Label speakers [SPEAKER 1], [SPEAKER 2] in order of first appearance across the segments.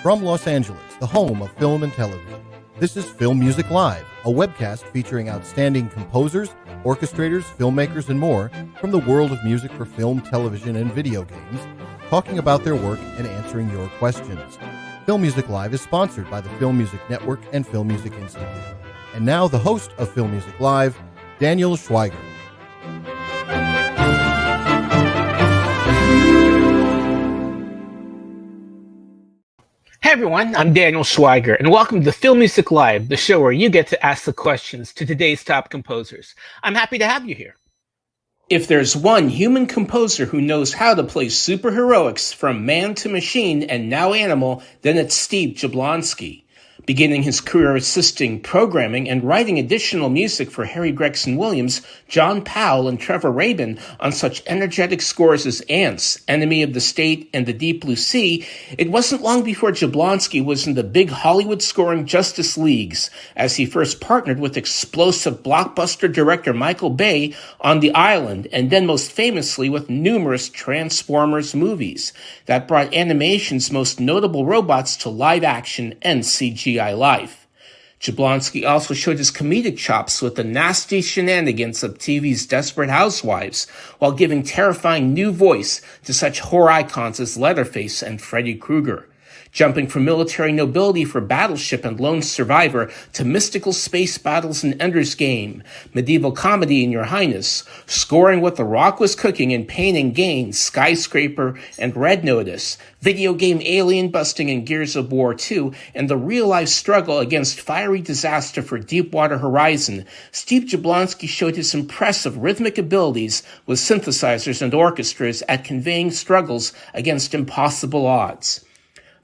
[SPEAKER 1] From Los Angeles, the home of film and television, this is Film Music Live, a webcast featuring outstanding composers, orchestrators, filmmakers, and more from the world of music for film, television, and video games, talking about their work and answering your questions. Film Music Live is sponsored by the Film Music Network and Film Music Institute. And now the host of Film Music Live, Daniel Schweiger.
[SPEAKER 2] Hey everyone, I'm Daniel Schweiger, and welcome to Film Music Live, the show where you get to ask the questions to today's top composers. I'm happy to have you here. If there's one human composer who knows how to play superheroics from man to machine and now animal, then it's Steve Jablonski. Beginning his career assisting programming and writing additional music for Harry Gregson Williams, John Powell, and Trevor Rabin on such energetic scores as Ants, Enemy of the State, and The Deep Blue Sea, it wasn't long before Jablonski was in the big Hollywood-scoring Justice Leagues, as he first partnered with explosive blockbuster director Michael Bay on The Island, and then most famously with numerous Transformers movies that brought animation's most notable robots to live action and CGI life. Jablonski also showed his comedic chops with the nasty shenanigans of TV's Desperate Housewives, while giving terrifying new voice to such horror icons as Leatherface and Freddy Krueger. Jumping from military nobility for Battleship and Lone Survivor to mystical space battles in Ender's Game, medieval comedy in Your Highness, scoring what The Rock was cooking in Pain and Gain, Skyscraper, and Red Notice, video game alien busting in Gears of War 2, and the real-life struggle against fiery disaster for Deepwater Horizon, Steve Jablonski showed his impressive rhythmic abilities with synthesizers and orchestras at conveying struggles against impossible odds.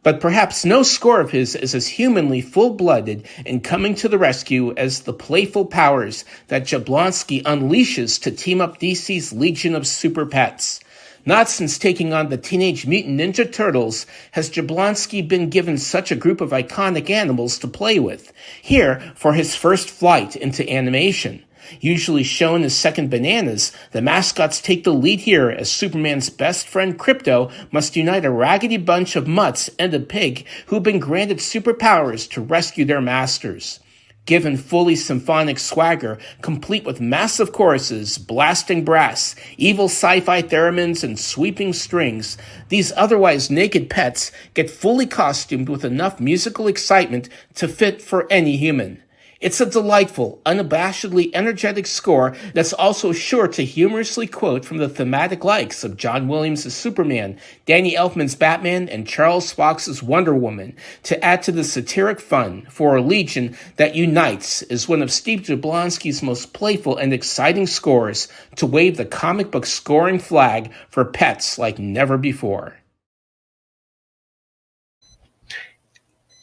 [SPEAKER 2] But perhaps no score of his is as humanly full-blooded in coming to the rescue as the playful powers that Jablonski unleashes to team up DC's Legion of Super Pets. Not since taking on the Teenage Mutant Ninja Turtles has Jablonski been given such a group of iconic animals to play with. Here, for his first flight into animation. Usually shown as second bananas, the mascots take the lead here as Superman's best friend Krypto must unite a raggedy bunch of mutts and a pig who've been granted superpowers to rescue their masters. Given fully symphonic swagger, complete with massive choruses, blasting brass, evil sci-fi theremins, and sweeping strings, these otherwise naked pets get fully costumed with enough musical excitement to fit for any human. It's a delightful, unabashedly energetic score that's also sure to humorously quote from the thematic likes of John Williams' Superman, Danny Elfman's Batman, and Charles Fox's Wonder Woman, to add to the satiric fun for a Legion that unites as one of Steve Jablonski's most playful and exciting scores to wave the comic book scoring flag for pets like never before.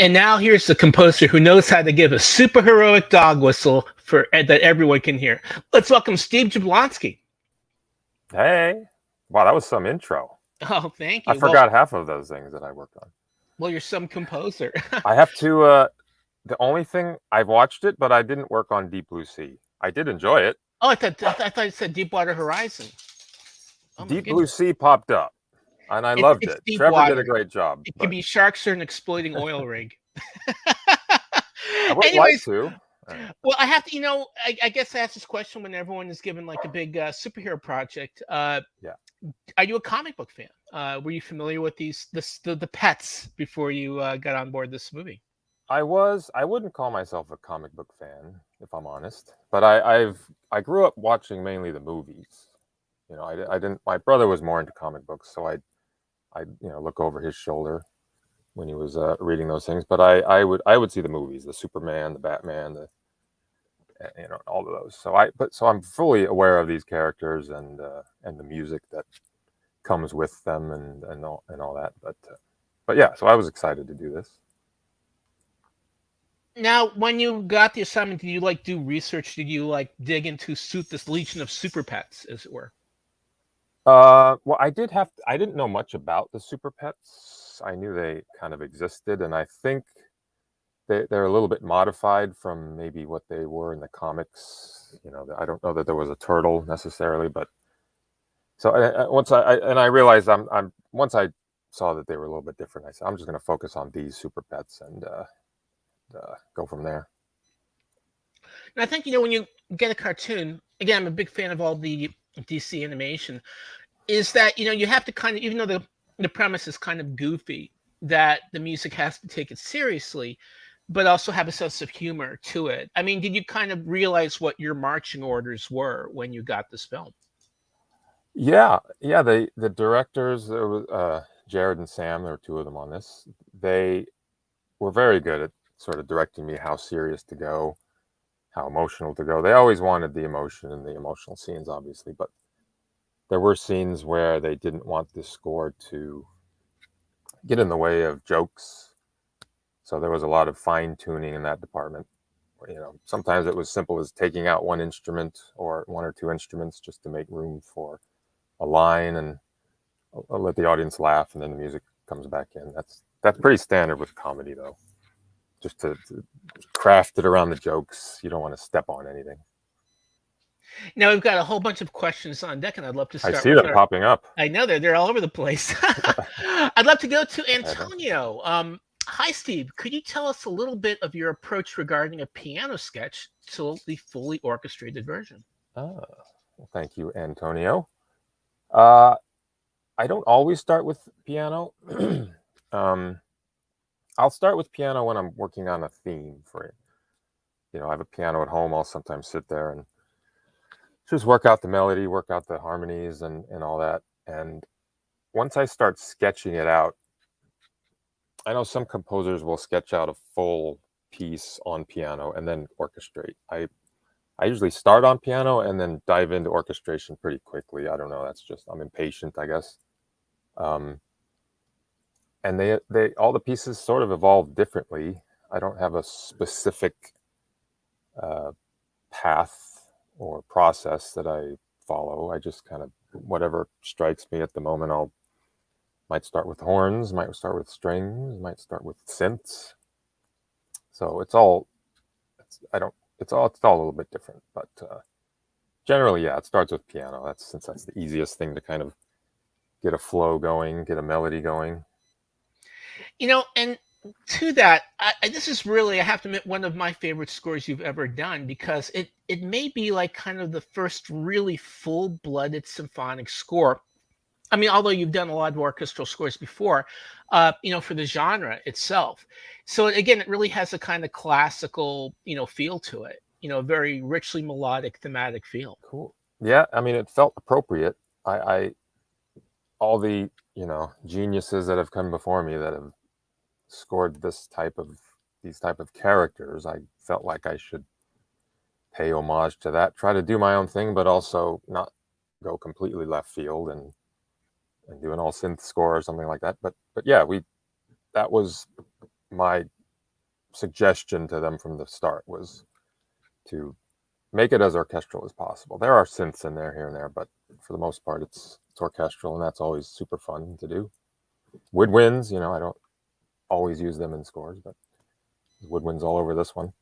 [SPEAKER 2] And now here's the composer who knows how to give a superheroic dog whistle that everyone can hear. Let's welcome Steve Jablonski.
[SPEAKER 3] Hey. Wow, that was some intro.
[SPEAKER 2] Oh, thank you.
[SPEAKER 3] I forgot half of those things that I worked on.
[SPEAKER 2] Well, you're some composer.
[SPEAKER 3] I have to, the only thing, I've watched it, but I didn't work on Deep Blue Sea. I did enjoy it.
[SPEAKER 2] Oh, I thought it said Deepwater Horizon. Oh,
[SPEAKER 3] Deep Blue Sea popped up. And I loved it. Trevor did a great job.
[SPEAKER 2] It could be sharks or an exploding oil rig.
[SPEAKER 3] I would like to.
[SPEAKER 2] Well, I have to, I guess I ask this question when everyone is given like a big superhero project. Yeah. Are you a comic book fan? Were you familiar with the pets before you got on board this movie?
[SPEAKER 3] I was. I wouldn't call myself a comic book fan, if I'm honest. But I grew up watching mainly the movies. I didn't. My brother was more into comic books, so I look over his shoulder when he was reading those things. But I would see the movies, the Superman, the Batman, all of those. So I'm fully aware of these characters and the music that comes with them and all that. But yeah, so I was excited to do this.
[SPEAKER 2] Now, when you got the assignment, did you do research? Did you dig into this Legion of Super Pets, as it were?
[SPEAKER 3] Well, I didn't know much about the Super Pets. I knew they kind of existed, and I think they're a little bit modified from maybe what they were in the comics. I don't know that there was a turtle necessarily, but so once I realized once I saw that they were a little bit different, I said, I'm just going to focus on these Super Pets and go from there.
[SPEAKER 2] And I think, when you get a cartoon, again, I'm a big fan of all the DC animation, is that, you have to kind of, even though the premise is kind of goofy, that the music has to take it seriously, but also have a sense of humor to it. I mean, did you kind of realize what your marching orders were when you got this film?
[SPEAKER 3] Yeah. The directors, there was Jared and Sam. There were two of them on this. They were very good at sort of directing me how serious to go, how emotional to go. They always wanted the emotion and the emotional scenes, obviously, but there were scenes where they didn't want the score to get in the way of jokes. So there was a lot of fine tuning in that department. Sometimes it was simple as taking out one instrument or one or two instruments just to make room for a line, and I'll let the audience laugh, and then the music comes back in. That's pretty standard with comedy, though. Just to craft it around the jokes. You don't want to step on anything.
[SPEAKER 2] Now we've got a whole bunch of questions on deck, and I'd love to start.
[SPEAKER 3] I see them popping up.
[SPEAKER 2] I know they're all over the place. I'd love to go to Antonio. Hi, Steve. Could you tell us a little bit of your approach regarding a piano sketch to the fully orchestrated version?
[SPEAKER 3] Well, thank you, Antonio. I don't always start with piano. I'll start with piano when I'm working on a theme for it. I have a piano at home. I'll sometimes sit there and just work out the melody, work out the harmonies and all that. And once I start sketching it out, I know some composers will sketch out a full piece on piano and then orchestrate. I usually start on piano and then dive into orchestration pretty quickly. I don't know. That's just, I'm impatient, I guess. And they all the pieces sort of evolve differently. I don't have a specific path or process that I follow. I just kind of, whatever strikes me at the moment, might start with horns, might start with strings, might start with synths. So it's all a little bit different, but generally, yeah, it starts with piano. Since that's the easiest thing to kind of get a flow going, get a melody going.
[SPEAKER 2] And to that, this is really, I have to admit, one of my favorite scores you've ever done, because it may be like kind of the first really full-blooded symphonic score. I mean, although you've done a lot of orchestral scores before, for the genre itself. So again, it really has a kind of classical, feel to it. A very richly melodic, thematic feel.
[SPEAKER 3] Cool. Yeah, I mean, it felt appropriate. All the geniuses that have come before me that have scored these type of characters, I felt like I should pay homage to that. Try to do my own thing, but also not go completely left field and do an all synth score or something like that. But yeah, that was my suggestion to them from the start, was to make it as orchestral as possible. There are synths in there here and there, but for the most part, it's orchestral, and that's always super fun to do. Woodwinds, I don't always use them in scores, but woodwinds all over this one.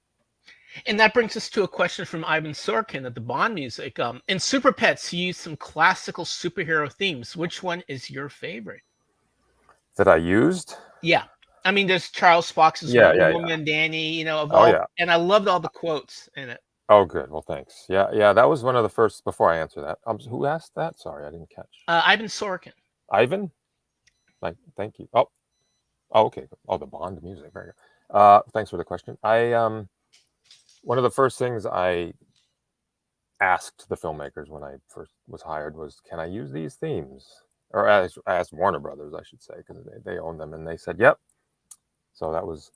[SPEAKER 2] And that brings us to a question from Ivan Sorkin at the Bond Music. In Super Pets, you use some classical superhero themes. Which one is your favorite?
[SPEAKER 3] That I used?
[SPEAKER 2] Yeah. I mean, there's Charles Fox's Wonder Woman, Danny, and I loved all the quotes in it.
[SPEAKER 3] Oh, good. Well, thanks. Yeah, that was one of the first, before I answer that. Who asked that? Sorry, I didn't catch.
[SPEAKER 2] Ivan Sorkin.
[SPEAKER 3] Ivan? Thank you. Oh, okay. Oh, the Bond music. Very good. Thanks for the question. One of the first things I asked the filmmakers when I first was hired was, can I use these themes? Or I asked Warner Brothers, I should say, because they own them, and they said, yep. So that was,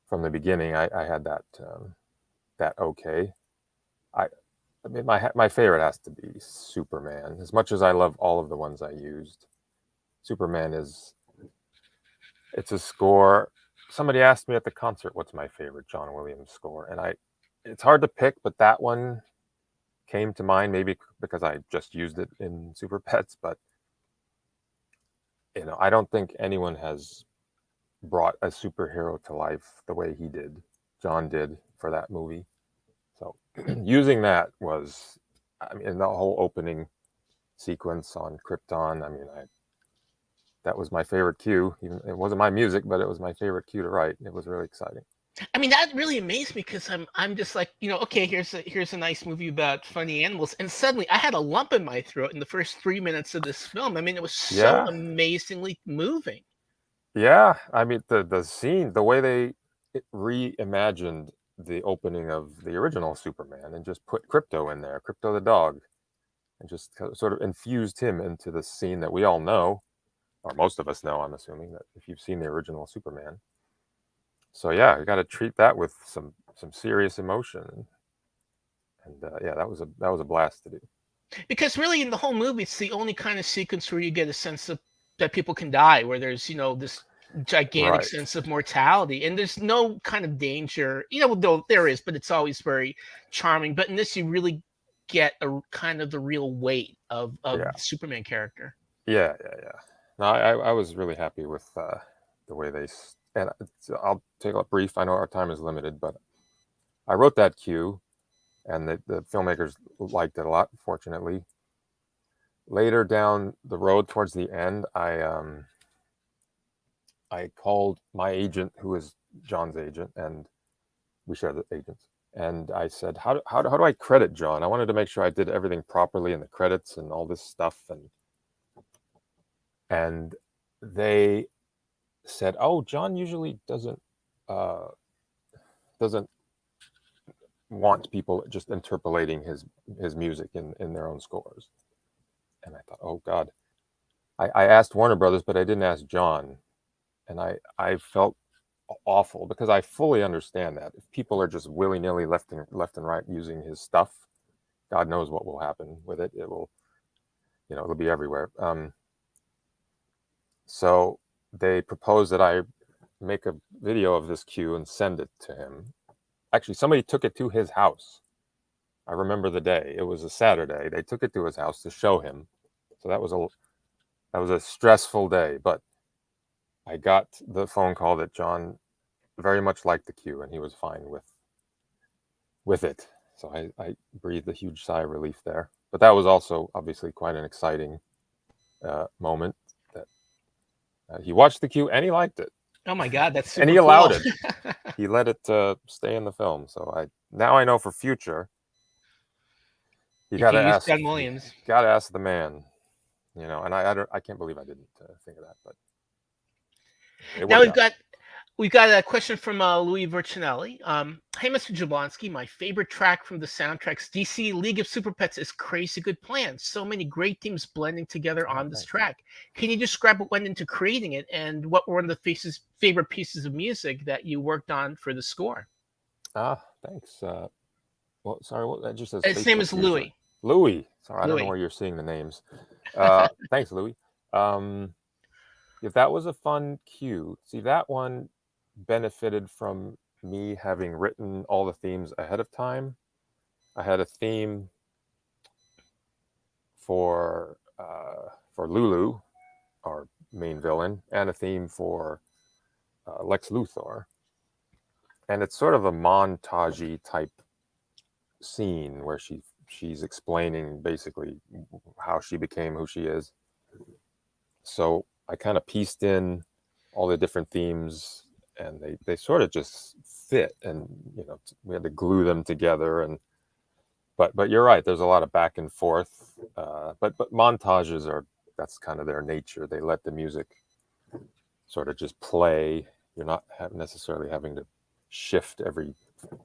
[SPEAKER 3] from the beginning, I had that okay. I mean, my favorite has to be Superman. As much as I love all of the ones I used, Superman it's a score. Somebody asked me at the concert, what's my favorite John Williams score? And it's hard to pick, but that one came to mind, maybe because I just used it in Super Pets, but I don't think anyone has brought a superhero to life the way John did for that movie. So using that was, I mean, the whole opening sequence on Krypton, I mean, that was my favorite cue. Even it wasn't my music, but it was my favorite cue to write. It was really exciting.
[SPEAKER 2] I mean, that really amazed me because I'm just like, okay, here's a nice movie about funny animals, and suddenly I had a lump in my throat in the first 3 minutes of this film. I mean, it was so
[SPEAKER 3] Yeah,
[SPEAKER 2] amazingly moving.
[SPEAKER 3] yeah. I mean, the scene, the way they reimagined the opening of the original Superman and just put Krypto in there, Krypto the dog, and just sort of infused him into the scene that we all know, or most of us know. I'm assuming that if you've seen the original Superman. So yeah, you got to treat that with some serious emotion, and yeah, that was a blast to do.
[SPEAKER 2] Because really, in the whole movie, it's the only kind of sequence where you get a sense of that people can die, where there's this gigantic
[SPEAKER 3] Right.
[SPEAKER 2] sense of mortality, and there's no kind of danger. Though there is, but it's always very charming. But in this, you really get a kind of the real weight of
[SPEAKER 3] Yeah.
[SPEAKER 2] the Superman character.
[SPEAKER 3] Yeah. No, I was really happy with the way they. And I'll take a brief. I know our time is limited, but I wrote that cue, and the filmmakers liked it a lot. Fortunately, later down the road towards the end, I called my agent, who is John's agent, and we share the agents. And I said, how do I credit John? I wanted to make sure I did everything properly in the credits and all this stuff. And they said, oh, John usually doesn't want people just interpolating his music in their own scores. And I thought, oh God. I asked Warner Brothers, but I didn't ask John. And I felt awful because I fully understand that if people are just willy-nilly left and right using his stuff, God knows what will happen with it. It will, it'll be everywhere. So they proposed that I make a video of this cue and send it to him. Actually, somebody took it to his house. I remember the day. It was a Saturday. They took it to his house to show him. So that was a stressful day, but I got the phone call that John very much liked the cue and he was fine with it. So I breathed a huge sigh of relief there. But that was also obviously quite an exciting moment. That he watched the cue and he liked it.
[SPEAKER 2] Oh my God, that's super
[SPEAKER 3] and he
[SPEAKER 2] cool.
[SPEAKER 3] allowed it. He let it stay in the film. So now I know for future. You got to ask
[SPEAKER 2] John Williams.
[SPEAKER 3] Got to ask the man. And I can't believe I didn't think of that. But
[SPEAKER 2] now we've got a question from Louis Vercinelli. Hey, Mr. Jablonski, my favorite track from the soundtracks DC League of Super Pets is Crazy Good Plan. So many great themes blending together on this track. Can you describe what went into creating it and what were one of the favorite pieces of music that you worked on for the score?
[SPEAKER 3] Thanks. Well, sorry, what that just says.
[SPEAKER 2] His name is Louis.
[SPEAKER 3] Louis. Sorry, I don't know where you're seeing the names. Thanks, Louis. If that was a fun cue. See, that one benefited from me having written all the themes ahead of time. I had a theme for Lulu, our main villain, and a theme for Lex Luthor. And it's sort of a montage-y type scene where she's explaining basically how she became who she is. So I kind of pieced in all the different themes, and they sort of just fit, and we had to glue them together. But you're right, there's a lot of back and forth. But montages that's kind of their nature. They let the music sort of just play. You're not necessarily having to shift every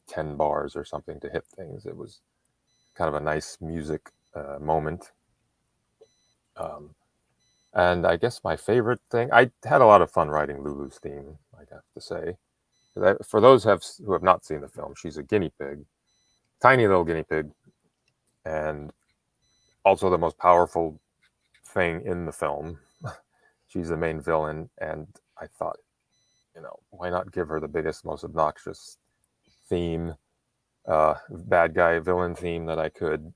[SPEAKER 3] 10 bars or something to hit things. It was kind of a nice music moment. And I guess my favorite thing, I had a lot of fun writing Lulu's theme, I'd have to say. For those who have not seen the film, she's a guinea pig, tiny little guinea pig, and also the most powerful thing in the film. She's the main villain, and I thought, why not give her the biggest, most obnoxious theme, bad guy villain theme that I could.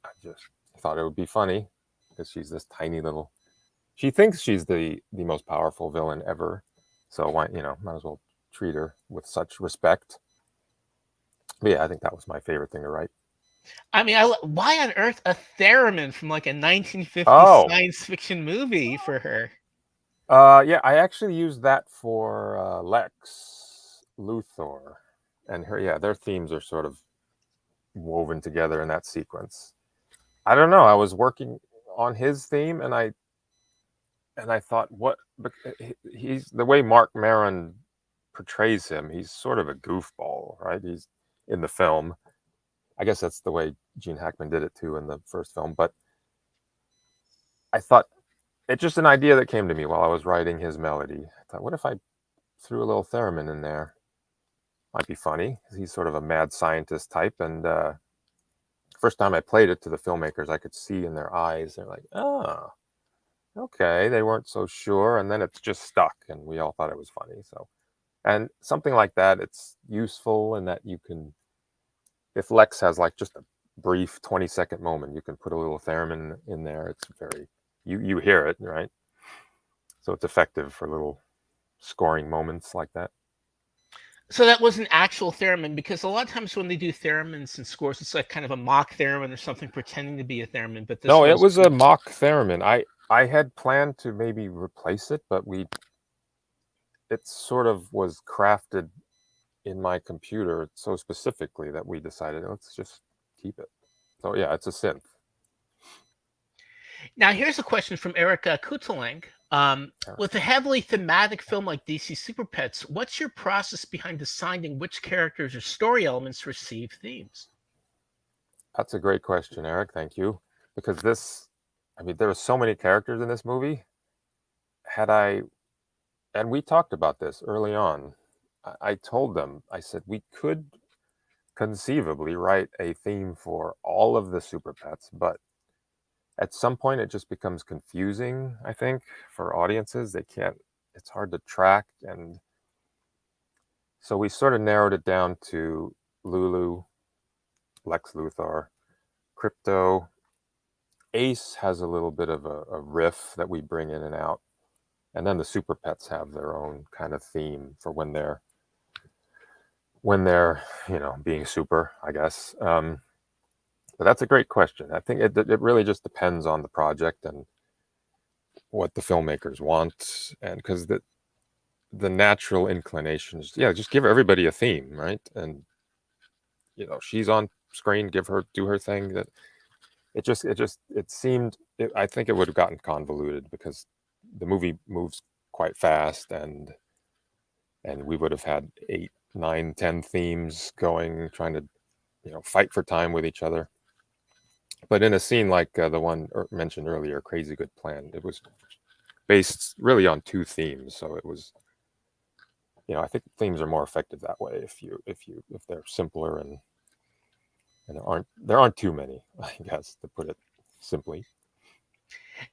[SPEAKER 3] I just thought it would be funny because she's this tiny little. She thinks she's the most powerful villain ever, so why might as well treat her with such respect. But yeah, I think that was my favorite thing to write.
[SPEAKER 2] I mean, why on earth a theremin from like a 1950s science fiction movie for her?
[SPEAKER 3] Yeah, I actually used that for Lex Luthor, and their themes are sort of woven together in that sequence. I don't know. I was working on his theme, and I thought, he's the way Mark Maron portrays him. He's sort of a goofball, right? He's in the film. I guess that's the way Gene Hackman did it too in the first film. But I thought it's just an idea that came to me while I was writing his melody. I thought, what if I threw a little theremin in there? Might be funny. He's sort of a mad scientist type, and first time I played it to the filmmakers, I could see in their eyes. They're like, "Oh, okay." They weren't so sure, and then it's just stuck, and we all thought it was funny. So, and something like that, it's useful in that you can, if Lex has like just a brief 20-second moment, you can put a little theremin in there. It's very, you hear it, right? So it's effective for little scoring moments like that.
[SPEAKER 2] So that was an actual theremin, because a lot of times when they do theremins and scores, it's like kind of a mock theremin or something pretending to be a theremin. But this
[SPEAKER 3] No, it
[SPEAKER 2] was
[SPEAKER 3] was a mock theremin. I had planned to maybe replace it, but it sort of was crafted in my computer so specifically that we decided, let's just keep it. So yeah, it's a synth.
[SPEAKER 2] Now, here's a question from Erica Kutelang. With a heavily thematic film like DC Super Pets, what's your process behind deciding which characters or story elements receive themes?
[SPEAKER 3] That's a great question, Eric. Thank you. Because there were so many characters in this movie. And we talked about this early on. I told them, I said, we could conceivably write a theme for all of the Super Pets, but at some point it just becomes confusing, I think, for audiences. It's hard to track. And so we sort of narrowed it down to Lulu, Lex Luthor, Krypto. Ace has a little bit of a riff that we bring in and out. And then the Super Pets have their own kind of theme for when they're being super, I guess. But that's a great question. I think it really just depends on the project and what the filmmakers want, and because the natural inclination is, just give everybody a theme, right? And she's on screen, do her thing. That it seemed, I think it would have gotten convoluted because the movie moves quite fast, and we would have had 8, 9, 10 themes going, trying to fight for time with each other. But in a scene like the one mentioned earlier, Crazy Good Plan, it was based really on 2 themes. So it was, I think themes are more effective that way if they're simpler, and there aren't too many, I guess, to put it simply.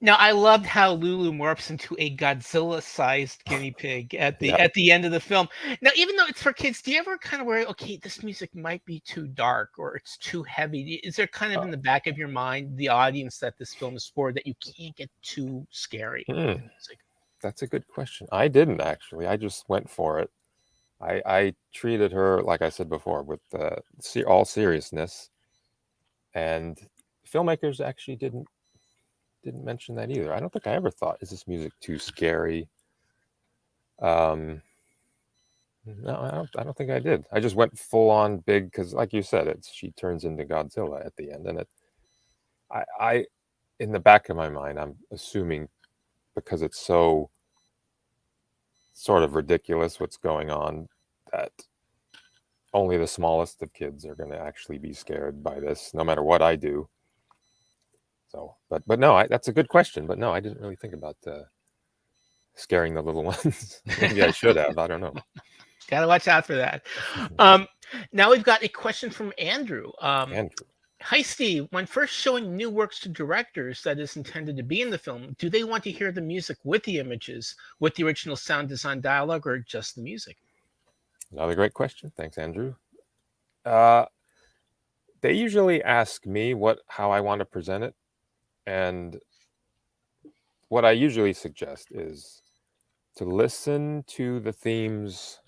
[SPEAKER 2] Now, I loved how Lulu morphs into a Godzilla-sized guinea pig at the end of the film. Now, even though it's for kids, do you ever kind of worry, okay, this music might be too dark or it's too heavy? Is there kind of in the back of your mind the audience that this film is for, that you can't get too scary with the music?
[SPEAKER 3] That's a good question. I didn't actually. I just went for it. I treated her, like I said before, with all seriousness, and filmmakers actually didn't mention that either. I don't think I ever thought, is this music too scary? No, I don't think I did. I just went full on big because, like you said, she turns into Godzilla at the end, and I in the back of my mind, I'm assuming, because it's so sort of ridiculous what's going on, that only the smallest of kids are going to actually be scared by this, no matter what I do. So, but no, that's a good question. But no, I didn't really think about scaring the little ones. Maybe I should have. I don't know.
[SPEAKER 2] Gotta watch out for that. Now we've got a question from Andrew.
[SPEAKER 3] Andrew.
[SPEAKER 2] Hi, Steve. When first showing new works to directors that is intended to be in the film, do they want to hear the music with the images, with the original sound design dialogue, or just the music?
[SPEAKER 3] Another great question. Thanks, Andrew. They usually ask me how I want to present it. And what I usually suggest is to listen to the themes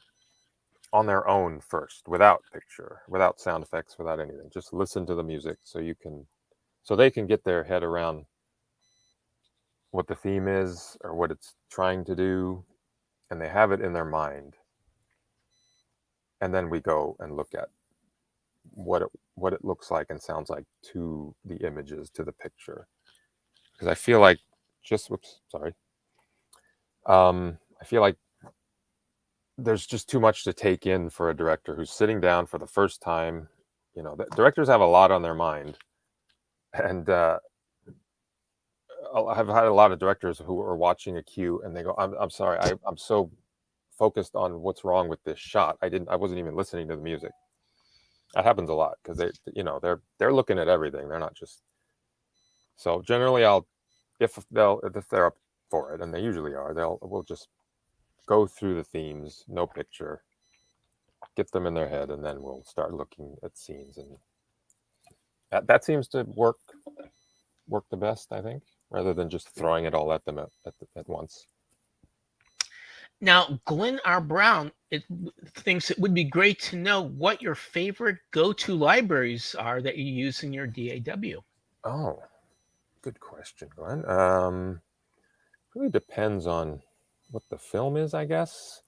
[SPEAKER 3] on their own first, without picture, without sound effects, without anything. Just listen to the music so they can get their head around what the theme is or what it's trying to do, and they have it in their mind. And then we go and look at what it looks like and sounds like to the images, to the picture. Because I feel like I feel like there's just too much to take in for a director who's sitting down for the first time. You know, the directors have a lot on their mind, and I've had a lot of directors who are watching a cue and they go, "I'm sorry, I'm so focused on what's wrong with this shot. I wasn't even listening to the music." That happens a lot because they're looking at everything. They're not just. So generally, if they're up for it, and they usually are, we'll just go through the themes, no picture, get them in their head, and then we'll start looking at scenes, and that seems to work the best, I think, rather than just throwing it all at them at once.
[SPEAKER 2] Now, Glenn R. Brown thinks it would be great to know what your favorite go-to libraries are that you use in your DAW.
[SPEAKER 3] Oh, good question, Glenn. Really depends on what the film is, I guess.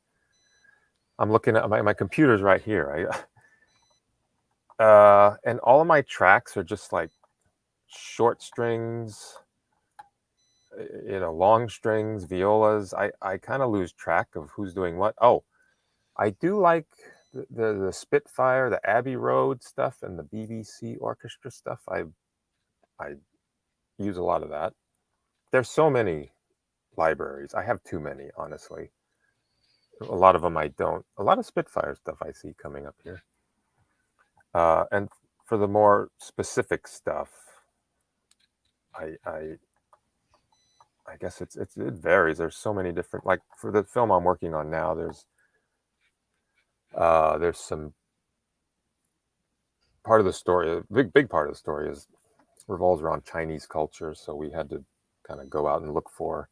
[SPEAKER 3] I'm looking at my computer's right here. And all of my tracks are just like short strings, long strings, violas. I kind of lose track of who's doing what. Oh, I do like the Spitfire, the Abbey Road stuff, and the BBC orchestra stuff. I use a lot of that. There's so many libraries. I have too many, honestly. A lot of them I don't. A lot of Spitfire stuff I see coming up here. And for the more specific stuff, I guess it varies. There's so many different. Like for the film I'm working on now, there's some part of the story. A big part of the story revolves around Chinese culture. So we had to kind of go out and look for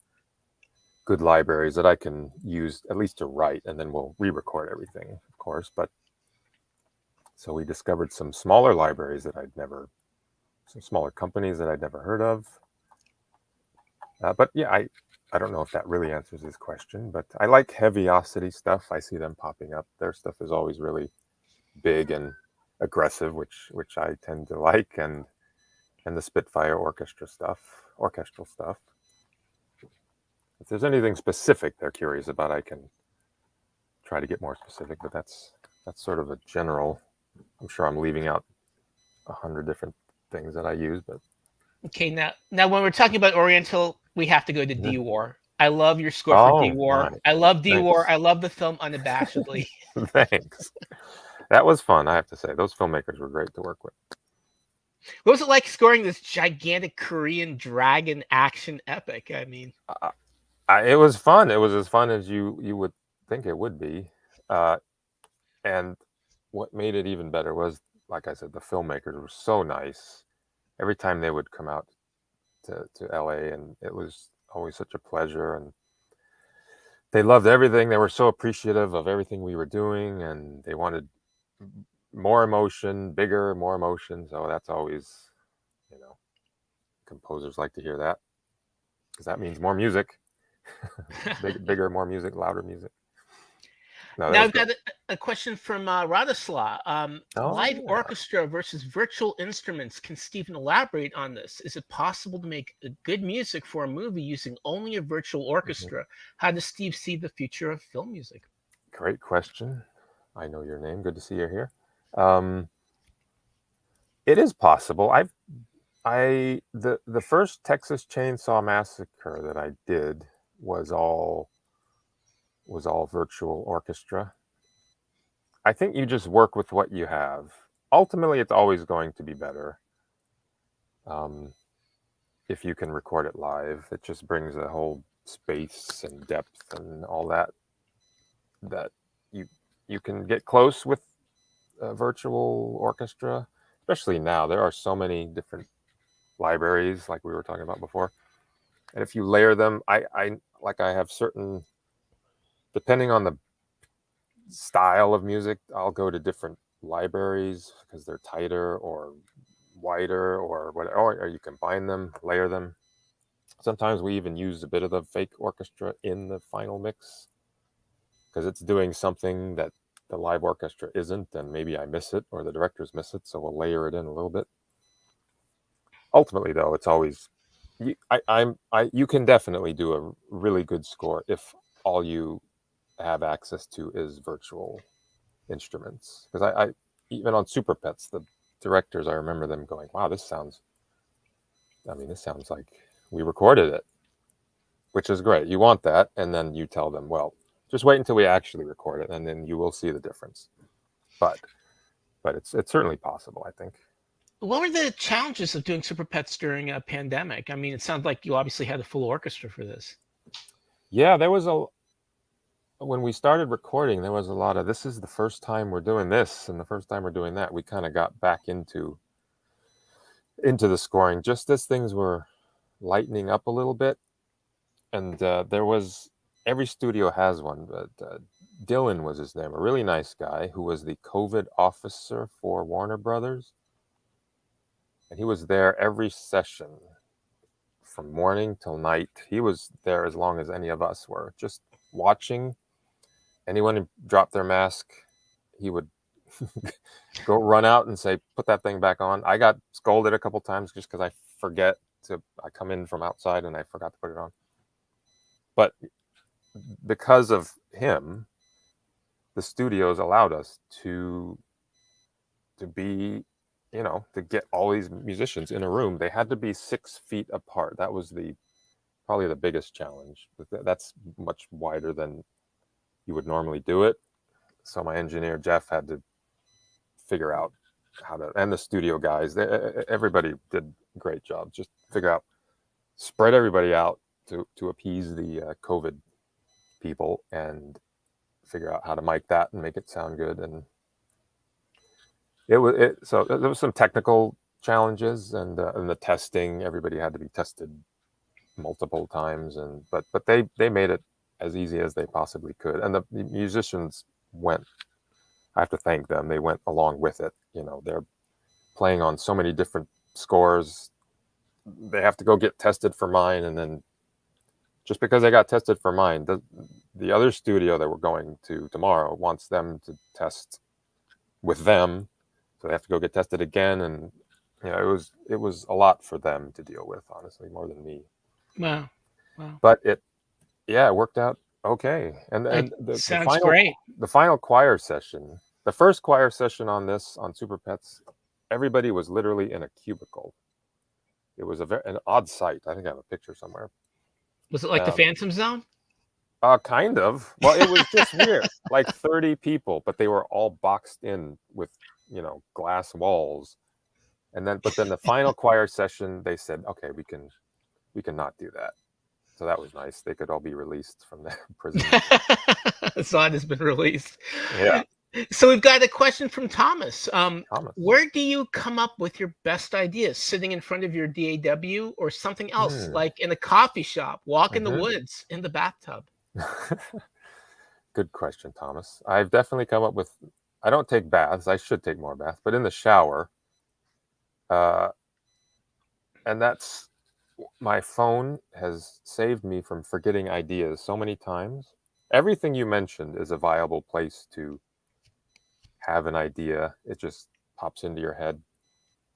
[SPEAKER 3] good libraries that I can use at least to write, and then we'll re-record everything, of course. But so we discovered some smaller libraries some smaller companies that I'd never heard of. But yeah, I don't know if that really answers his question, but I like Heaviosity stuff. I see them popping up. Their stuff is always really big and aggressive, which I tend to like, and the Spitfire orchestral stuff. If there's anything specific they're curious about, I can try to get more specific, but that's sort of a general. I'm sure I'm leaving out 100 different things that I use, but
[SPEAKER 2] Okay, now when we're talking about Oriental, we have to go to D-War. I love your score for D-War.
[SPEAKER 3] Right.
[SPEAKER 2] I love D-War. I love the film unabashedly.
[SPEAKER 3] Thanks. That was fun, I have to say. Those filmmakers were great to work with.
[SPEAKER 2] What was it like scoring this gigantic Korean dragon action epic? I mean,
[SPEAKER 3] it was fun. It was as fun as you would think it would be. And what made it even better was, like I said, the filmmakers were so nice. Every time they would come out to LA, and it was always such a pleasure, and they loved everything. They were so appreciative of everything we were doing, and they wanted more emotion, more emotion. So that's always, composers like to hear that, because that means more music. Bigger, more music, louder music.
[SPEAKER 2] Now I've got a question from Radislaw. Live orchestra versus virtual instruments. Can Stephen elaborate on this? Is it possible to make good music for a movie using only a virtual orchestra? How does Steve see the future of film music?
[SPEAKER 3] Great question. I know your name. Good to see you here. It is possible. The first Texas Chainsaw Massacre that I did was all virtual orchestra. I think you just work with what you have. Ultimately, it's always going to be better if you can record it live. It just brings a whole space and depth and all that you can get close with a virtual orchestra. Especially now, there are so many different libraries, like we were talking about before. And if you layer them, I have certain, depending on the style of music, I'll go to different libraries because they're tighter or wider or whatever, or you combine them, layer them. Sometimes we even use a bit of the fake orchestra in the final mix because it's doing something that the live orchestra isn't, and maybe I miss it or the directors miss it, so we'll layer it in a little bit. Ultimately, though, it's always you can definitely do a really good score if all you have access to is virtual instruments. Because I even on Super Pets, the directors, I remember them going, "Wow, this sounds like we recorded it," which is great. You want that, and then you tell them, "Well, just wait until we actually record it, and then you will see the difference." But it's certainly possible, I think.
[SPEAKER 2] What were the challenges of doing Super Pets during a pandemic? I mean, it sounds like you obviously had a full orchestra for this.
[SPEAKER 3] Yeah, when we started recording, there was a lot of, this is the first time we're doing this and the first time we're doing that. We kind of got back into the scoring just as things were lightening up a little bit. And there was, every studio has one, but Dylan was his name, a really nice guy who was the COVID officer for Warner Brothers. And he was there every session from morning till night. He was there as long as any of us were, just watching. Anyone who dropped their mask, he would go run out and say, "Put that thing back on." I got scolded a couple times just because I come in from outside and I forgot to put it on. But because of him, the studios allowed us to be, to get all these musicians in a room. They had to be 6 feet apart. That was probably the biggest challenge. That's much wider than you would normally do it. So my engineer, Jeff, had to figure out how to, and the studio guys, everybody did a great job. Just figure out, spread everybody out to appease the COVID people and figure out how to mic that and make it sound good. And so there was some technical challenges and the testing. Everybody had to be tested multiple times, but they made it as easy as they possibly could. And the musicians went, I have to thank them, they went along with it. They're playing on so many different scores. They have to go get tested for mine, and then just because they got tested for mine, the other studio that we're going to tomorrow wants them to test with them, so they have to go get tested again. And it was a lot for them to deal with, honestly, more than me.
[SPEAKER 2] Wow.
[SPEAKER 3] But it worked out okay. And
[SPEAKER 2] Sounds great.
[SPEAKER 3] The final choir session, the first choir session on Super Pets, everybody was literally in a cubicle. It was an odd sight. I think I have a picture somewhere.
[SPEAKER 2] Was it like the Phantom Zone?
[SPEAKER 3] Kind of. Well, it was just weird. Like 30 people, but they were all boxed in with, glass walls. But then the final choir session, they said, "Okay, we can not do that." So that was nice. They could all be released from their prison.
[SPEAKER 2] Zod has been released.
[SPEAKER 3] Yeah.
[SPEAKER 2] So we've got a question from Thomas.
[SPEAKER 3] Thomas.
[SPEAKER 2] Where do you come up with your best ideas? Sitting in front of your DAW or something else, like in a coffee shop, walk in the woods, in the bathtub?
[SPEAKER 3] Good question, Thomas. I've definitely come up with, I don't take baths. I should take more baths, but in the shower. And that's, my phone has saved me from forgetting ideas so many times. Everything you mentioned is a viable place to have an idea. It just pops into your head.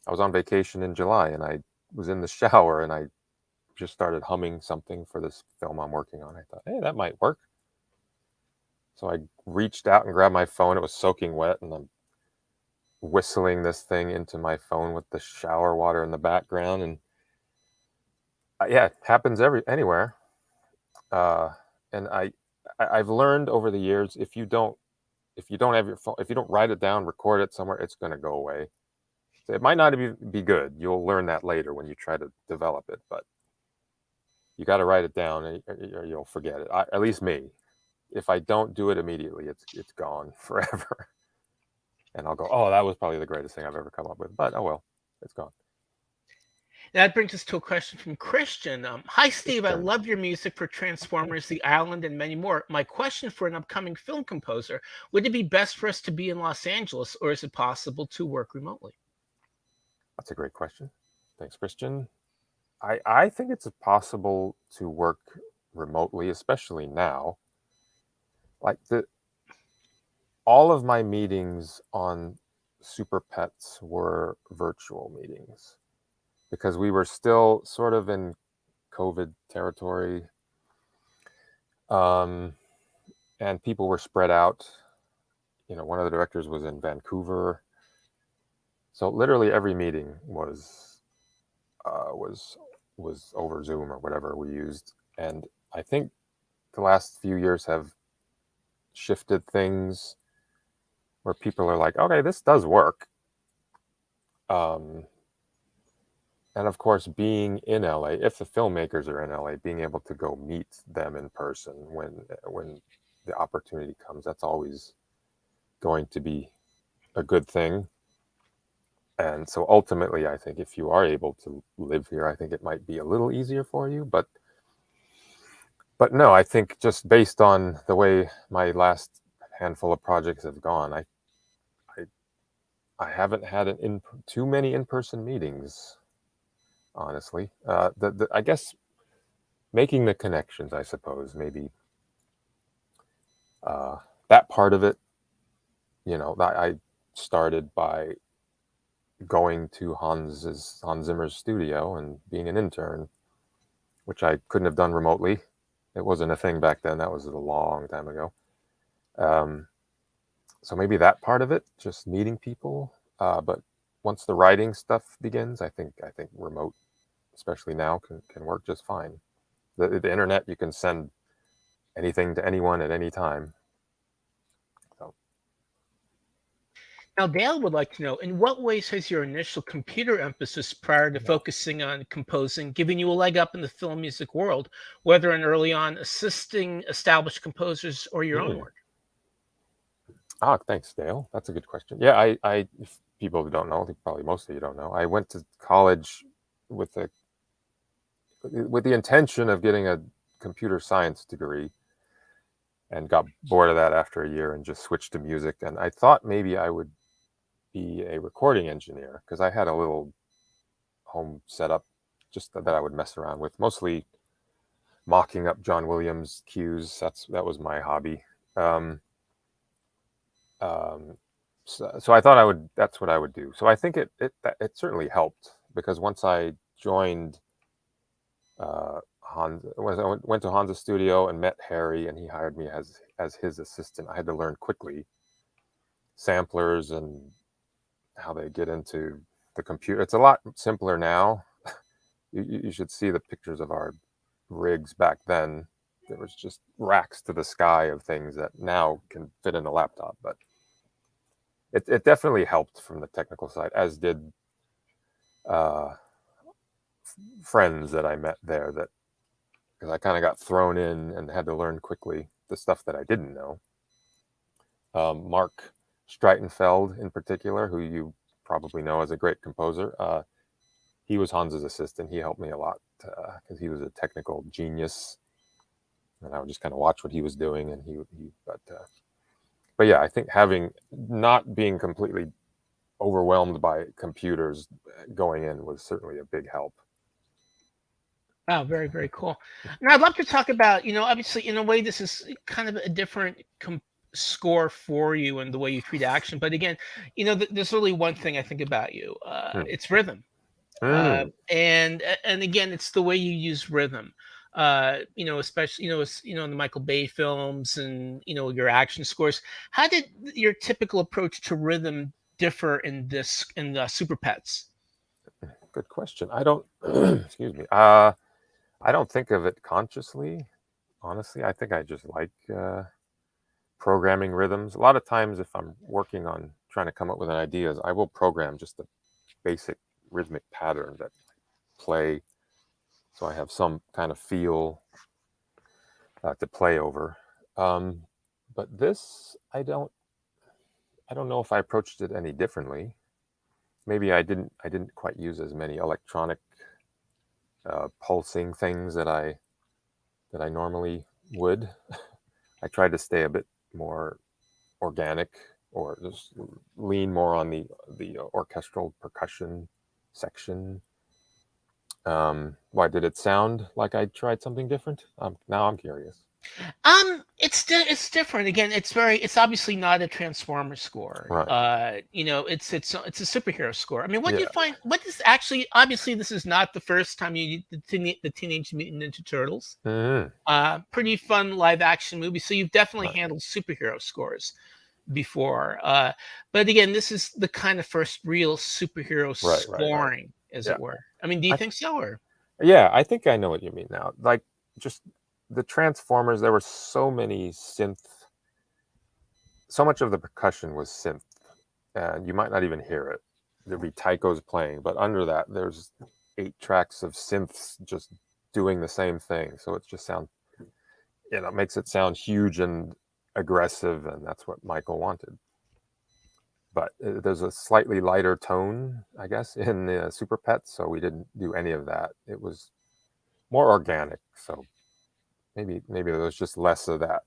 [SPEAKER 3] I was on vacation in July and I was in the shower and I just started humming something for this film I'm working on. I thought, hey, that might work. So I reached out and grabbed my phone. It was soaking wet and I'm whistling this thing into my phone with the shower water in the background. And it happens anywhere. And I've learned over the years, if you don't have your phone, if you don't write it down, record it somewhere, it's going to go away. So it might not be good. You'll learn that later when you try to develop it, but you got to write it down or you'll forget it. At least me. If I don't do it immediately, it's gone forever. And I'll go, oh, that was probably the greatest thing I've ever come up with. But oh well, it's gone.
[SPEAKER 2] That brings us to a question from Christian. Hi, Steve. I love your music for Transformers, The Island, and many more. My question for an upcoming film composer, would it be best for us to be in Los Angeles, or is it possible to work remotely?
[SPEAKER 3] That's a great question. Thanks, Christian. I think it's possible to work remotely, especially now. Like all of my meetings on Super Pets were virtual meetings because we were still sort of in COVID territory, and people were spread out. One of the directors was in Vancouver, so literally every meeting was over Zoom or whatever we used. And I think the last few years have shifted things where people are like, okay, this does work. And of course, being in LA, if the filmmakers are in LA, being able to go meet them in person when the opportunity comes, that's always going to be a good thing. And so ultimately, I think if you are able to live here, I think it might be a little easier for you. But no, I think just based on the way my last handful of projects have gone, I haven't had too many in-person meetings, honestly. I guess making the connections, I suppose, maybe that part of it. I started by going to Hans Zimmer's studio and being an intern, which I couldn't have done remotely. It wasn't a thing back then. That was a long time ago. So maybe that part of it, just meeting people. But once the writing stuff begins, I think remote, especially now, can work just fine. The internet, you can send anything to anyone at any time. So.
[SPEAKER 2] Now, Dale would like to know, in what ways has your initial computer emphasis prior to focusing on composing given you a leg up in the film music world, whether in early on assisting established composers or your own work?
[SPEAKER 3] Thanks, Dale. That's a good question. Yeah, if people who don't know, probably most of you don't know, I went to college with the intention of getting a computer science degree, and got bored of that after a year and just switched to music. And I thought maybe I would be a recording engineer because I had a little home setup just that I would mess around with, mostly mocking up John Williams cues. That was my hobby. So I thought that's what I would do. So I think it certainly helped, because once I joined when I went to Hansa's studio and met Harry, and he hired me as his assistant, I had to learn quickly samplers and how they get into the computer. It's a lot simpler now. You should see the pictures of our rigs back then. There was just racks to the sky of things that now can fit in a laptop. But it definitely helped from the technical side, as did friends that I met there, because I kind of got thrown in and had to learn quickly the stuff that I didn't know. Mark Streitenfeld, in particular, who you probably know as a great composer, he was Hans's assistant. He helped me a lot because he was a technical genius, and I would just kind of watch what he was doing. And but yeah, I think not being completely overwhelmed by computers going in was certainly a big help.
[SPEAKER 2] Wow, very, very cool. Now, I'd love to talk about, obviously, in a way, this is kind of a different score for you and the way you treat action. But again, there's really one thing I think about you. It's rhythm. And again, it's the way you use rhythm. Especially, in the Michael Bay films and, your action scores. How did your typical approach to rhythm differ in the Super Pets?
[SPEAKER 3] Good question. I don't, excuse me. I don't think of it consciously, honestly. I think I just like programming rhythms. A lot of times, if I'm working on trying to come up with an idea, I will program just a basic rhythmic pattern that I play, so I have some kind of feel to play over. But this, I don't know if I approached it any differently. Maybe I didn't quite use as many electronic pulsing things that I normally would. I tried to stay a bit more organic, or just lean more on the orchestral percussion section. Why did it sound like I tried something different? Now I'm curious.
[SPEAKER 2] It's different. Again, it's obviously not a Transformer score.
[SPEAKER 3] Right.
[SPEAKER 2] It's a superhero score. I mean, what do you
[SPEAKER 3] Yeah.
[SPEAKER 2] find? What is actually obviously this is not the first time you did the Teenage Mutant Ninja Turtles.
[SPEAKER 3] Hmm.
[SPEAKER 2] Pretty fun live action movie. So you've definitely
[SPEAKER 3] Right.
[SPEAKER 2] handled superhero scores before. But again, this is the kind of first real superhero
[SPEAKER 3] Right. Right. Right.
[SPEAKER 2] scoring, as
[SPEAKER 3] Yeah.
[SPEAKER 2] it were. I mean, do you
[SPEAKER 3] I
[SPEAKER 2] think so, or?
[SPEAKER 3] Yeah, I think I know what you mean now. Like just the Transformers, there were so many so much of the percussion was synth, and you might not even hear it. There'd be taikos playing, but under that, there's 8 tracks of synths just doing the same thing. So it just sounds, makes it sound huge and aggressive, and that's what Michael wanted. But there's a slightly lighter tone, I guess, in the Super Pets, so we didn't do any of that. It was more organic. So maybe there was just less of that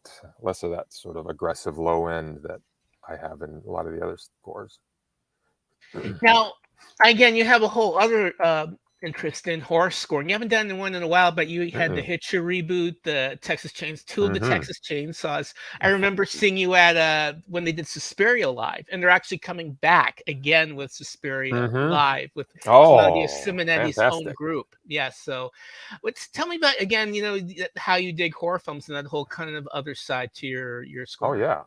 [SPEAKER 3] sort of aggressive low end that I have in a lot of the other scores.
[SPEAKER 2] Now, again, you have a whole other interest in horror scoring. You haven't done one in a while, but you had the
[SPEAKER 3] Mm-mm.
[SPEAKER 2] Hitcher reboot, two of the
[SPEAKER 3] Mm-hmm.
[SPEAKER 2] Texas Chainsaws. I remember seeing you at when they did Suspiria live, and they're actually coming back again with Suspiria
[SPEAKER 3] Mm-hmm.
[SPEAKER 2] live with Claudio
[SPEAKER 3] Oh,
[SPEAKER 2] Simonetti's own
[SPEAKER 3] fantastic.
[SPEAKER 2] group. Yeah, so tell me about again, how you dig horror films and that whole kind of other side to your
[SPEAKER 3] Oh
[SPEAKER 2] scoring.
[SPEAKER 3] yeah,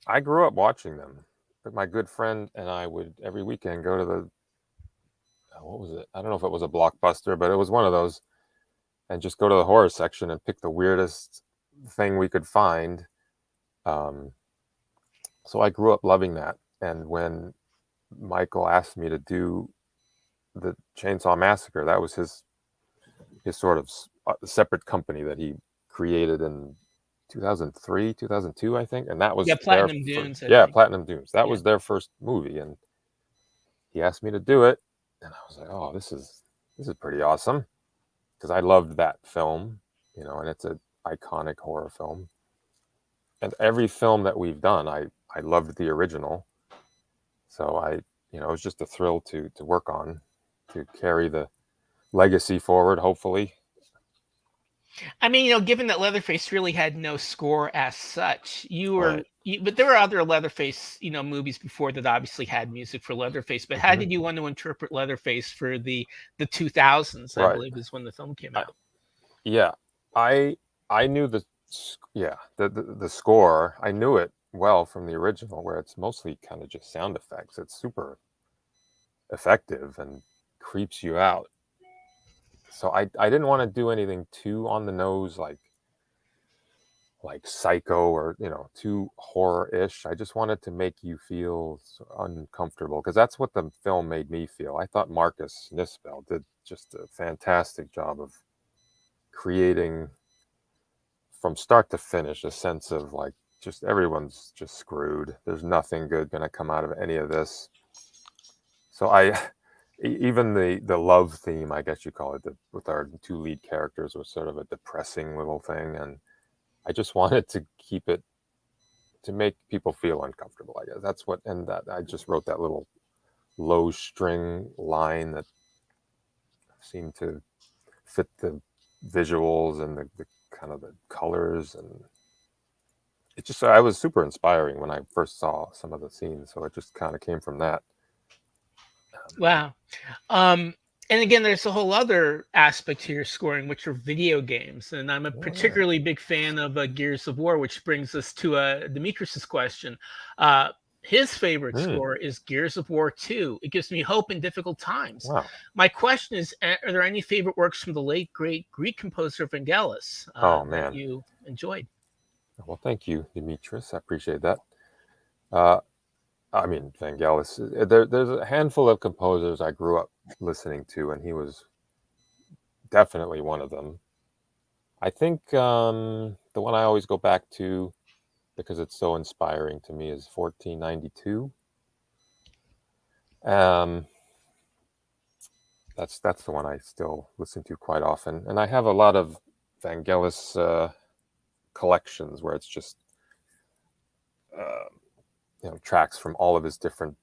[SPEAKER 3] I grew up watching them. But my good friend and I would every weekend go to the what was it? I don't know if it was a Blockbuster, but it was one of those, and just go to the horror section and pick the weirdest thing we could find. Um, so I grew up loving that. And when Michael asked me to do the Chainsaw Massacre, that was his sort of separate company that he created in 2003, 2002, I think, and that
[SPEAKER 2] Yeah,
[SPEAKER 3] was their
[SPEAKER 2] Platinum
[SPEAKER 3] first.
[SPEAKER 2] Dunes, I
[SPEAKER 3] Yeah,
[SPEAKER 2] think.
[SPEAKER 3] Platinum Dunes. That
[SPEAKER 2] Yeah.
[SPEAKER 3] was their first movie, and he asked me to do it, and I was like, oh, this is pretty awesome, because I loved that film, and it's an iconic horror film. And every film that we've done, I loved the original, so it was just a thrill to work on, to carry the legacy forward, hopefully.
[SPEAKER 2] I mean, given that Leatherface really had no score as such,
[SPEAKER 3] Right.
[SPEAKER 2] but there were other Leatherface, movies before that obviously had music for Leatherface. But how
[SPEAKER 3] Hmm.
[SPEAKER 2] did you want to interpret Leatherface for the 2000s? I
[SPEAKER 3] Right.
[SPEAKER 2] believe is when the film came
[SPEAKER 3] I,
[SPEAKER 2] out.
[SPEAKER 3] yeah, I knew the score. I knew it well from the original, where it's mostly kind of just sound effects. It's super effective and creeps you out. So I didn't want to do anything too on the nose, like Psycho, or too horror-ish. I just wanted to make you feel uncomfortable, because that's what the film made me feel. I thought Marcus Nispel did just a fantastic job of creating from start to finish a sense of like just everyone's just screwed. There's nothing good going to come out of any of this. So even the love theme, I guess you call it, with our 2 lead characters, was sort of a depressing little thing, and I just wanted to keep it to make people feel uncomfortable. I guess that's what, and that I just wrote that little low string line that seemed to fit the visuals and the kind of the colors, and I was super inspiring when I first saw some of the scenes, so it just kind of came from that.
[SPEAKER 2] Wow. Um, and again, there's a whole other aspect to your scoring, which are video games. And I'm a
[SPEAKER 3] Oh yeah.
[SPEAKER 2] particularly big fan of Gears of War, which brings us to Demetrius's question. Uh, his favorite
[SPEAKER 3] Mm,
[SPEAKER 2] score is Gears of War 2. It gives me hope in difficult times.
[SPEAKER 3] wow.
[SPEAKER 2] My question is, are there any favorite works from the late, great Greek composer Vangelis
[SPEAKER 3] Oh
[SPEAKER 2] that
[SPEAKER 3] man.
[SPEAKER 2] you enjoyed?
[SPEAKER 3] Well, thank you, Demetrius. I appreciate that. Uh, I mean, Vangelis. There's a handful of composers I grew up listening to, and he was definitely one of them. I think the one I always go back to, because it's so inspiring to me, is 1492. Um, that's the one I still listen to quite often, and I have a lot of Vangelis collections where it's just uh, tracks from all of his different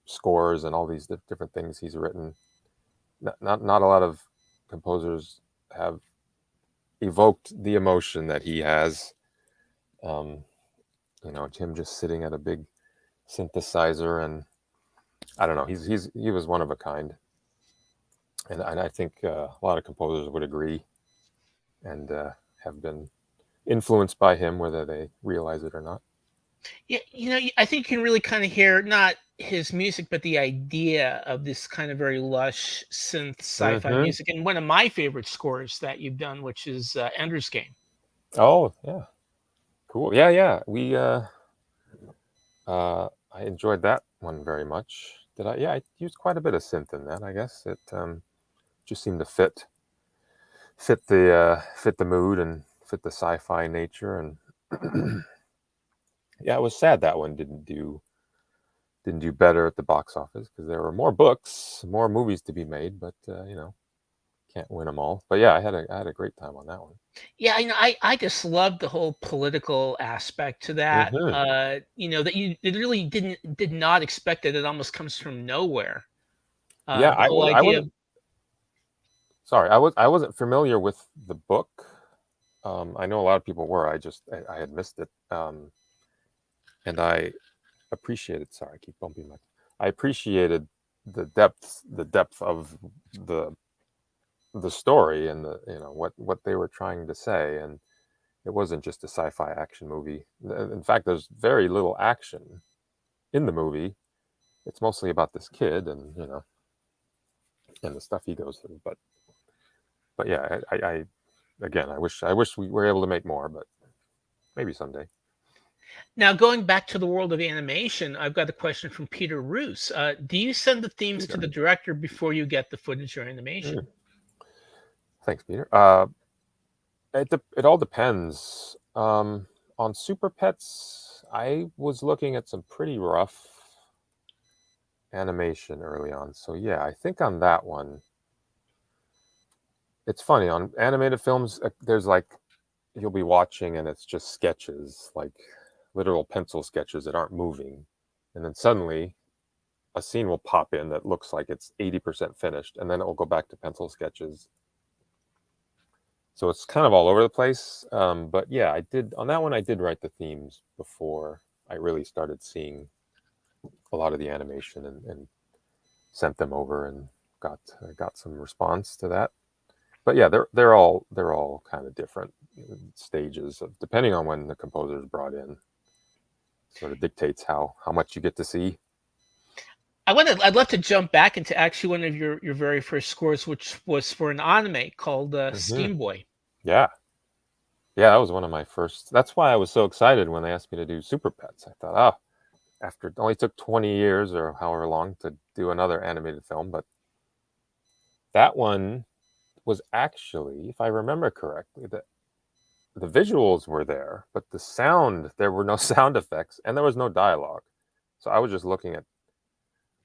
[SPEAKER 3] scores and all these different things he's written. Not a lot of composers have evoked the emotion that he has. You know, him just sitting at a big synthesizer, and I don't know, he was one of a kind, and I think a lot of composers would agree, and have been influenced by him, whether they realize it or not.
[SPEAKER 2] Yeah, I think you can really kind of hear not his music, but the idea of this kind of very lush synth sci-fi
[SPEAKER 3] Hmm.
[SPEAKER 2] music. And one of my favorite scores that you've done, which is Ender's Game.
[SPEAKER 3] Oh yeah, cool. Yeah. I enjoyed that one very much. Did I? Yeah, I used quite a bit of synth in that. I guess it just seemed to fit the mood and fit the sci-fi nature. And yeah, it was sad that one didn't do better at the box office, because there were more books, more movies to be made, but you know, can't win them all. But yeah, I had a great time on that one.
[SPEAKER 2] Yeah, I just love the whole political aspect to that.
[SPEAKER 3] Hmm.
[SPEAKER 2] That you really did not expect it. It almost comes from nowhere.
[SPEAKER 3] Yeah,
[SPEAKER 2] The whole
[SPEAKER 3] I
[SPEAKER 2] idea
[SPEAKER 3] wasn't
[SPEAKER 2] of
[SPEAKER 3] sorry, I wasn't familiar with the book. I know a lot of people were. I had missed it, and I appreciated. Sorry, I keep bumping my. I appreciated the depth of the the story, and the, you know, what they were trying to say, and it wasn't just a sci-fi action movie. In fact, there's very little action in the movie. It's mostly about this kid, and you know, and the stuff he goes through. But yeah, I again, I wish we were able to make more, but maybe someday.
[SPEAKER 2] Now going back to the world of animation, I've got a question from Peter Roos. Do you send the themes to
[SPEAKER 3] Peter.
[SPEAKER 2] the director before you get the footage or animation?
[SPEAKER 3] Mm. Thanks, Peter. It all depends. On Super Pets, I was looking at some pretty rough animation early on. So yeah, I think on that one, it's funny, on animated films, there's like, you'll be watching and it's just sketches, like literal pencil sketches that aren't moving, and then suddenly a scene will pop in that looks like it's 80% finished, and then it will go back to pencil sketches. So it's kind of all over the place. But yeah, I did on that one. I did write the themes before I really started seeing a lot of the animation, and sent them over, and got some response to that. But yeah, they're all kind of different stages of, depending on when the composer is brought in, sort of dictates how much you get to see.
[SPEAKER 2] I'd love to jump back into actually one of your very first scores, which was for an anime called
[SPEAKER 3] Hmm.
[SPEAKER 2] Steam Boy.
[SPEAKER 3] Yeah, that was one of my first. That's why I was so excited when they asked me to do Super Pets. I thought, oh, after it only took 20 years or however long to do another animated film, but that one was actually, if I remember correctly, the visuals were there, but the sound, there were no sound effects, and there was no dialogue. So I was just looking at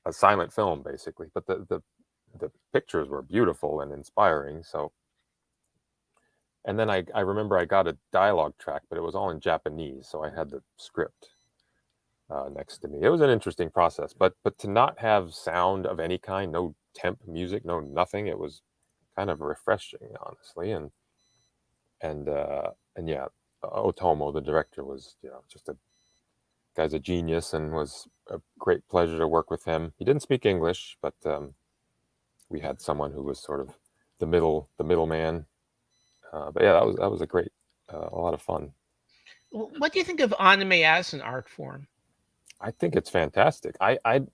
[SPEAKER 3] a silent film basically, but the pictures were beautiful and inspiring. So, and then I remember I got a dialogue track, but it was all in Japanese, so I had the script next to me. It was an interesting process, but to not have sound of any kind, no temp music, no nothing, it was kind of refreshing, honestly. And yeah, Otomo, the director, was, you know, just a guy's a genius, and was a great pleasure to work with him. He didn't speak English, but we had someone who was sort of the middleman. But yeah, that was a lot of fun.
[SPEAKER 2] What do you think of anime as an art form?
[SPEAKER 3] I think it's fantastic. I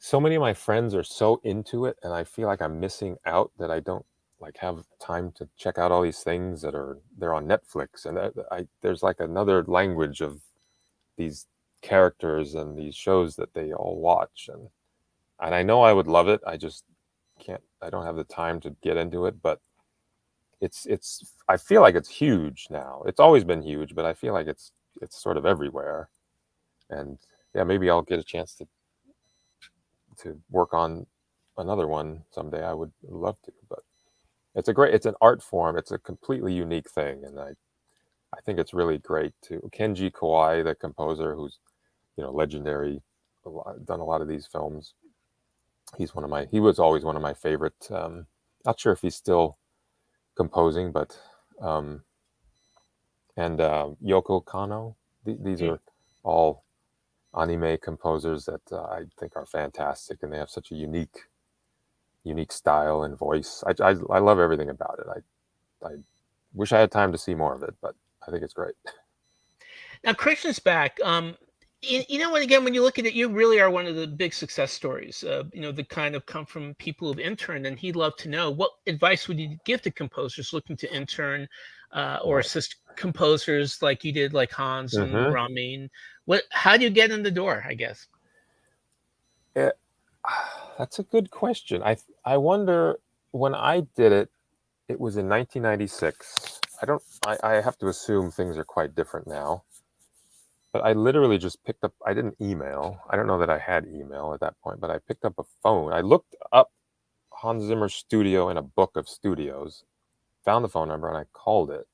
[SPEAKER 3] so many of my friends are so into it, and I feel like I'm missing out, that I don't like have time to check out all these things they're on Netflix, and there's like another language of these characters and these shows that they all watch, and I know I would love it. I just can't. I don't have the time to get into it, but it's. I feel like it's huge now. It's always been huge, but I feel like it's sort of everywhere, and yeah, maybe I'll get a chance to work on another one someday. I would love to, but it's an art form. It's a completely unique thing, and I think it's really great too. Kenji Kawai, the composer, who's, you know, legendary, done a lot of these films. He was always one of my favorite Not sure if he's still composing, but and Yoko Kanno. These are all anime composers that I think are fantastic, and they have such a unique style and voice. I love everything about it. I wish I had time to see more of it, but I think it's great.
[SPEAKER 2] Now, Christian's back. And again, when you look at it, you really are one of the big success stories. That kind of come from people who've interned, and he'd love to know what advice would you give to composers looking to intern or
[SPEAKER 3] Right.
[SPEAKER 2] assist composers like you did, like Hans and
[SPEAKER 3] Mm-hmm.
[SPEAKER 2] Ramin. How do you get in the door? I guess.
[SPEAKER 3] That's a good question. I wonder, when I did it, it was in 1996. I have to assume things are quite different now. But I literally just picked up, I didn't email. I don't know that I had email at that point, but I picked up a phone. I looked up Hans Zimmer's studio in a book of studios, found the phone number, and I called it.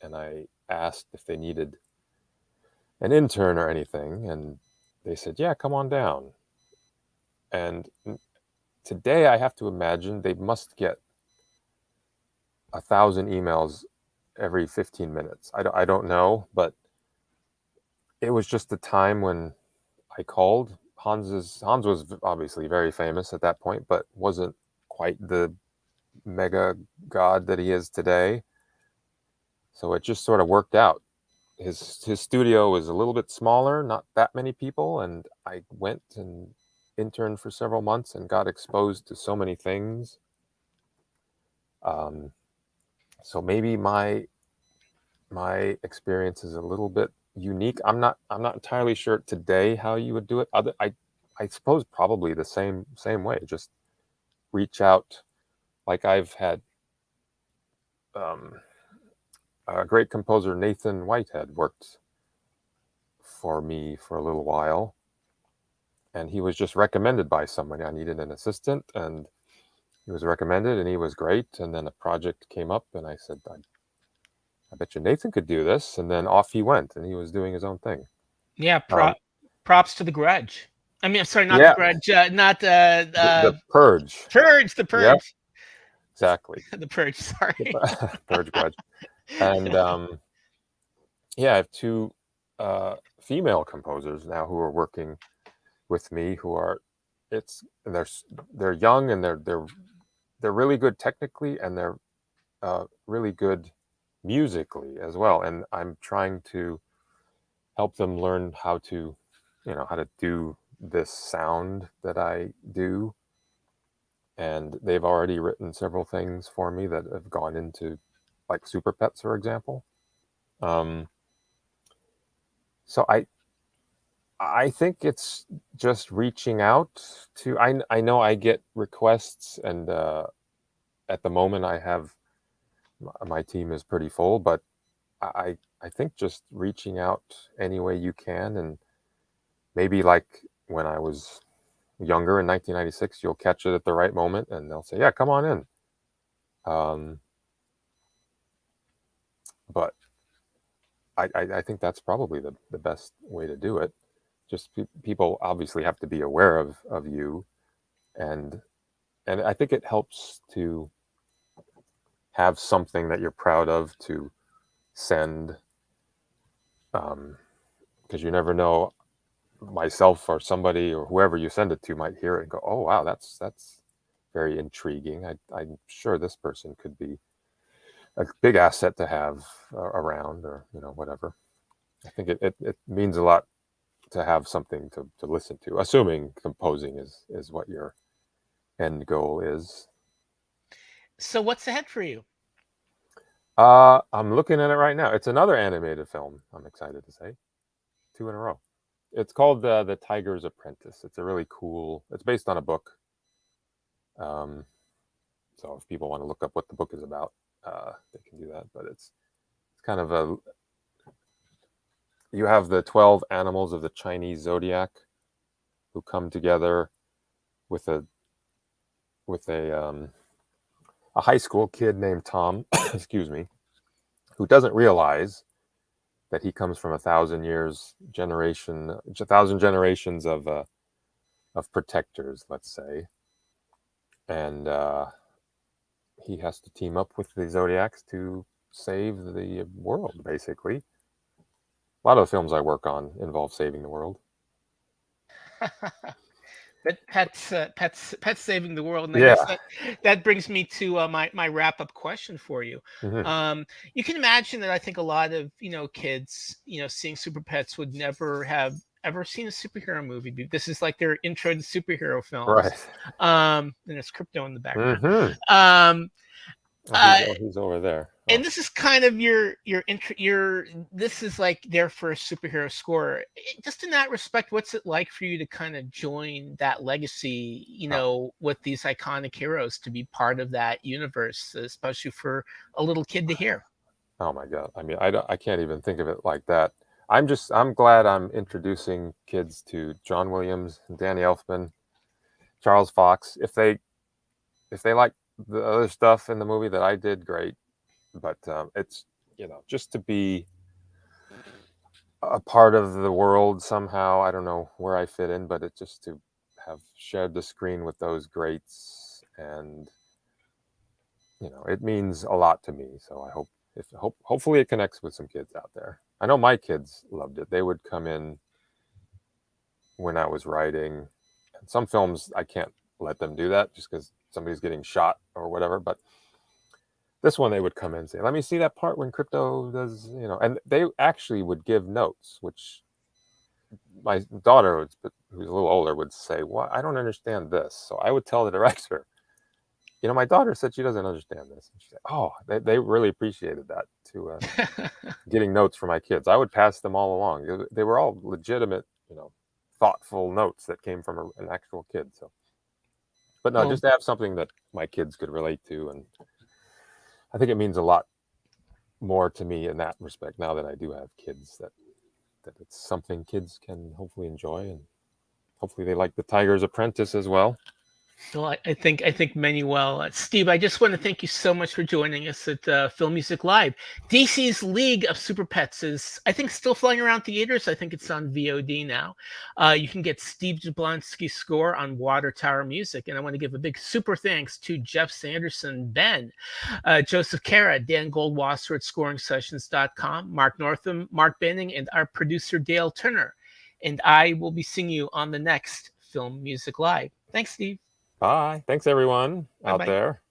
[SPEAKER 3] And I asked if they needed an intern or anything. And they said, yeah, come on down. And today I have to imagine they must get 1,000 emails every 15 minutes. I don't know, but it was just the time when I called. Hans was obviously very famous at that point, but wasn't quite the mega god that he is today. So it just sort of worked out. His studio was a little bit smaller, not that many people, and I went and interned for several months and got exposed to so many things. So maybe my experience is a little bit unique. I'm not entirely sure today how you would do it. I suppose probably the same way. Just reach out. Like I've had a great composer, Nathan Whitehead, worked for me for a little while, and he was just recommended by somebody. I needed an assistant, and he was recommended, and he was great. And then a project came up, and I said, I bet you Nathan could do this. And then off he went, and he was doing his own thing.
[SPEAKER 2] Yeah, props to the Grudge. I mean, I'm sorry, not
[SPEAKER 3] Yeah,
[SPEAKER 2] the Grudge, not
[SPEAKER 3] the Purge.
[SPEAKER 2] Purge, the Purge.
[SPEAKER 3] Yep, exactly.
[SPEAKER 2] The Purge, sorry.
[SPEAKER 3] Purge Grudge. And yeah, I have two female composers now who are working with me, who are they're young, and they're really good technically, and they're really good musically as well. And I'm trying to help them learn how to do this sound that I do. And they've already written several things for me that have gone into, like, Super Pets, for example. So I think it's just reaching out to. I know I get requests, and at the moment I have, my team is pretty full, but I think just reaching out any way you can, and maybe like when I was younger in 1996, you'll catch it at the right moment, and they'll say, "Yeah, come on in." But I think that's probably the best way to do it. Just people obviously have to be aware of you, and I think it helps to have something that you're proud of to send, because you never know, myself or somebody or whoever you send it to might hear it and go, "Oh wow, that's very intriguing. I'm sure this person could be a big asset to have around," or whatever. I think it means a lot to have something to listen to, assuming composing is what your end goal is.
[SPEAKER 2] So what's ahead for you?
[SPEAKER 3] I'm looking at it right now. It's another animated film, I'm excited to say. 2 in a row. It's called The Tiger's Apprentice. It's a really cool, it's based on a book. So if people want to look up what the book is about, they can do that. But it's kind of you have the 12 animals of the Chinese zodiac who come together with a high school kid named Tom, excuse me, who doesn't realize that he comes from 1,000 generations of protectors, let's say. And he has to team up with the Zodiacs to save the world, basically. A lot of the films I work on involve saving the world.
[SPEAKER 2] But pets saving the world, and I
[SPEAKER 3] Yeah.
[SPEAKER 2] guess that brings me to my wrap up question for you. You can imagine that I think a lot of kids seeing Super Pets would never have ever seen a superhero movie. This is like their intro to superhero films.
[SPEAKER 3] Right.
[SPEAKER 2] And there's Krypto in the background.
[SPEAKER 3] He's over there.
[SPEAKER 2] And this is kind of your this is like their first superhero score. Just in that respect, what's it like for you to kind of join that legacy, with these iconic heroes, to be part of that universe, especially for a little kid to hear?
[SPEAKER 3] Oh my God. I mean, I can't even think of it like that. I'm glad I'm introducing kids to John Williams, Danny Elfman, Charles Fox. If they like the other stuff in the movie that I did, great. But it's, just to be a part of the world somehow. I don't know where I fit in, but it's just to have shared the screen with those greats, and it means a lot to me. So I hopefully it connects with some kids out there. I know my kids loved it. They would come in when I was writing. And some films I can't let them do that just because somebody's getting shot or whatever, but this one they would come in and say, let me see that part when Krypto does, and they actually would give notes, which my daughter, who's a little older, would say, well, I don't understand this. So I would tell the director, my daughter said she doesn't understand this. And she said, oh, they really appreciated that, to getting notes from my kids. I would pass them all along. They were all legitimate, thoughtful notes that came from an actual kid. So, but no, just to have something that my kids could relate to, and I think it means a lot more to me in that respect now that I do have kids, that it's something kids can hopefully enjoy, and hopefully they like The Tiger's Apprentice as well.
[SPEAKER 2] Well, I think many will. Steve, I just want to thank you so much for joining us at Film Music Live. DC's League of Super Pets is, I think, still flying around theaters. I think it's on VOD now. You can get Steve Jablonski's score on Water Tower Music. And I want to give a big super thanks to Jeff Sanderson, Ben, Joseph Cara, Dan Goldwasser at ScoringSessions.com, Mark Northam, Mark Benning, and our producer, Dale Turner. And I will be seeing you on the next Film Music Live. Thanks, Steve.
[SPEAKER 3] Bye. Thanks, everyone out there.